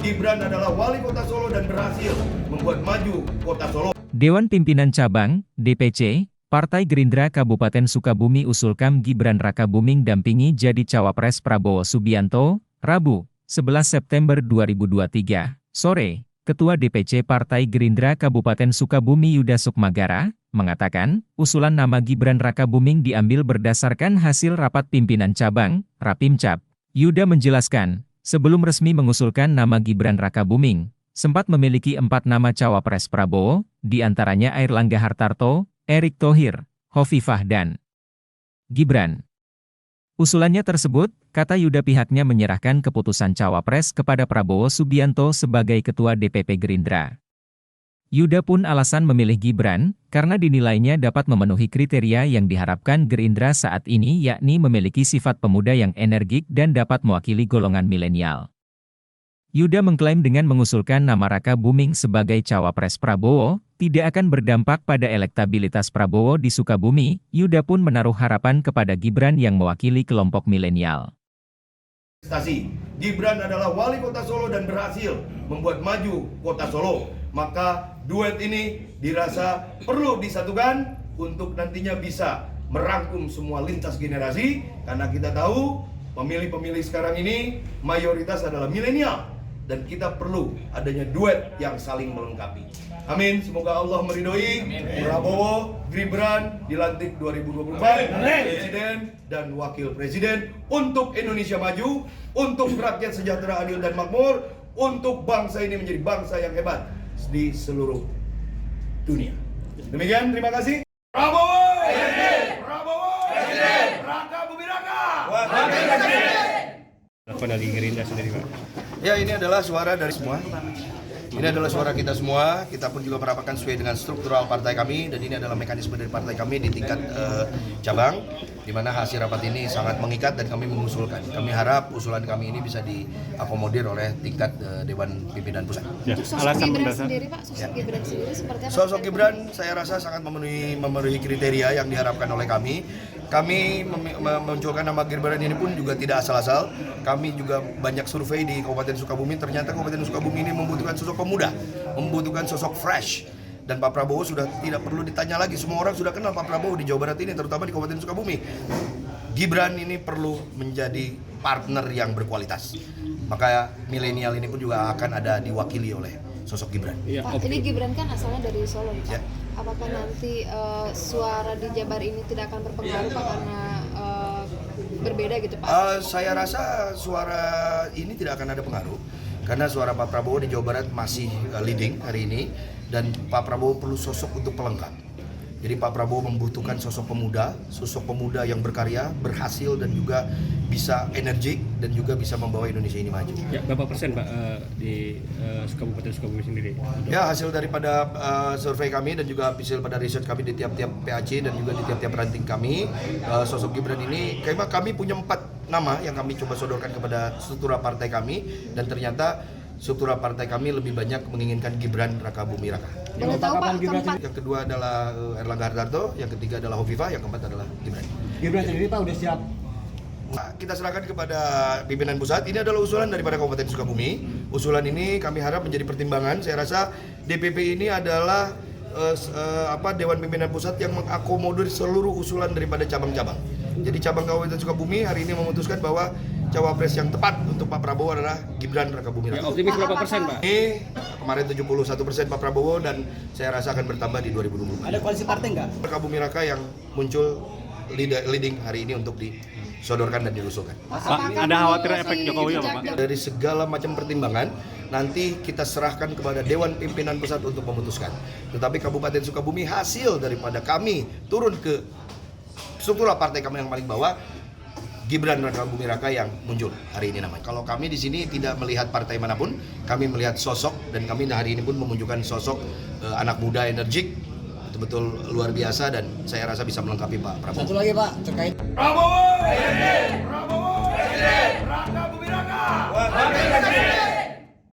Gibran adalah wali kota Solo dan berhasil membuat maju kota Solo. Dewan Pimpinan Cabang, DPC, Partai Gerindra Kabupaten Sukabumi usulkan Gibran Rakabuming dampingi jadi Cawapres Prabowo Subianto, Rabu, 11 September 2023, sore. Ketua DPC Partai Gerindra Kabupaten Sukabumi Yuda Sukmagara, mengatakan, usulan nama Gibran Rakabuming diambil berdasarkan hasil rapat pimpinan cabang, Rapimcab. Yuda menjelaskan, sebelum resmi mengusulkan nama Gibran Rakabuming, sempat memiliki 4 nama Cawapres Prabowo, diantaranya Airlangga Hartarto, Erick Thohir, Hovifah dan Gibran. Usulannya tersebut, kata Yuda pihaknya menyerahkan keputusan Cawapres kepada Prabowo Subianto sebagai Ketua DPP Gerindra. Yuda pun alasan memilih Gibran, karena dinilainya dapat memenuhi kriteria yang diharapkan Gerindra saat ini yakni memiliki sifat pemuda yang energik dan dapat mewakili golongan milenial. Yuda mengklaim dengan mengusulkan nama Rakabuming sebagai Cawapres Prabowo, tidak akan berdampak pada elektabilitas Prabowo di Sukabumi. Yuda pun menaruh harapan kepada Gibran yang mewakili kelompok milenial. Gibran adalah wali kota Solo dan berhasil membuat maju kota Solo. Maka duet ini dirasa perlu disatukan untuk nantinya bisa merangkum semua lintas generasi. Karena kita tahu pemilih-pemilih sekarang ini mayoritas adalah milenial. Dan kita perlu adanya duet yang saling melengkapi. Amin. Semoga Allah meridhoi Prabowo, Gibran dilantik 2024 Presiden dan Wakil Presiden untuk Indonesia maju, untuk rakyat sejahtera, adil dan makmur, untuk bangsa ini menjadi bangsa yang hebat di seluruh dunia. Demikian, terima kasih. Prabowo, Prabowo, Rakabuming Raka. Apa dari Gerindra sendiri, Pak? Ya, ini adalah suara dari semua. Ini adalah suara kita semua. Kita pun juga merapatkan sesuai dengan struktural partai kami, dan ini adalah mekanisme dari partai kami di tingkat cabang, di mana hasil rapat ini sangat mengikat dan kami mengusulkan. Kami harap usulan kami ini bisa diakomodir oleh tingkat Dewan Pimpinan Pusat. Ya. Sosok Gibran sendiri, Pak, Gibran sendiri seperti apa? Sosok Gibran saya rasa sangat memenuhi kriteria yang diharapkan oleh kami. Kami memunculkan nama Gibran ini pun juga tidak asal-asal. Kami juga banyak survei di Kabupaten Sukabumi. Ternyata Kabupaten Sukabumi ini membutuhkan sosok pemuda, membutuhkan sosok fresh. Dan Pak Prabowo sudah tidak perlu ditanya lagi. Semua orang sudah kenal Pak Prabowo di Jawa Barat ini, terutama di Kabupaten Sukabumi. Gibran ini perlu menjadi partner yang berkualitas. Maka milenial ini pun juga akan ada diwakili oleh sosok Gibran. Pak, ini Gibran kan asalnya dari Solo, Pak. Ya. Apakah nanti suara di Jabar ini tidak akan berpengaruh, Pak, karena berbeda gitu, Pak? Saya rasa suara ini tidak akan ada pengaruh. Karena suara Pak Prabowo di Jawa Barat masih leading hari ini. Dan Pak Prabowo perlu sosok untuk pelengkap. Jadi Pak Prabowo membutuhkan sosok pemuda yang berkarya, berhasil dan juga bisa energik dan juga bisa membawa Indonesia ini maju. Ya, berapa persen, Pak, di Kabupaten Sukabumi sendiri? Ya, hasil daripada survei kami dan juga hasil pada riset kami di tiap-tiap PAC dan juga di tiap-tiap ranting kami, sosok Gibran ini, kami punya 4 nama yang kami coba sodorkan kepada struktura partai kami, dan ternyata struktura partai kami lebih banyak menginginkan Gibran Rakabuming Raka. Boleh tahu, Pak, keempat? Yang kedua adalah Airlangga Hartarto, yang ketiga adalah Hovifah, yang keempat adalah Gibran. Gibran sendiri, Pak, udah siap? Kita serahkan kepada pimpinan pusat. Ini adalah usulan daripada Kabupaten Sukabumi. Usulan ini kami harap menjadi pertimbangan. Saya rasa DPP ini adalah Dewan Pimpinan Pusat yang mengakomodir seluruh usulan daripada cabang-cabang. Jadi cabang Kabupaten Sukabumi hari ini memutuskan bahwa cawapres yang tepat untuk Pak Prabowo adalah Gibran Rakabuming Raka. Ya, optimis berapa persen, Pak? Ini kemarin 71% Pak Prabowo, dan saya rasa akan bertambah di 2024. Ada koalisi partai nggak? Rakabuming Raka yang muncul leading hari ini untuk disodorkan dan diusulkan. Pak, ada khawatir efek Jokowi apa, Pak? Dari segala macam pertimbangan, nanti kita serahkan kepada Dewan Pimpinan Pusat untuk memutuskan. Tetapi Kabupaten Sukabumi hasil daripada kami turun ke struktural partai kami yang paling bawah, Gibran Rakabuming Raka yang muncul hari ini namanya. Kalau kami di sini tidak melihat partai manapun, kami melihat sosok, dan kami hari ini pun menunjukkan sosok anak muda energik, betul-betul luar biasa, dan saya rasa bisa melengkapi Pak Prabowo. Satu lagi, Pak, terkait Prabowo, Rakabuming Raka.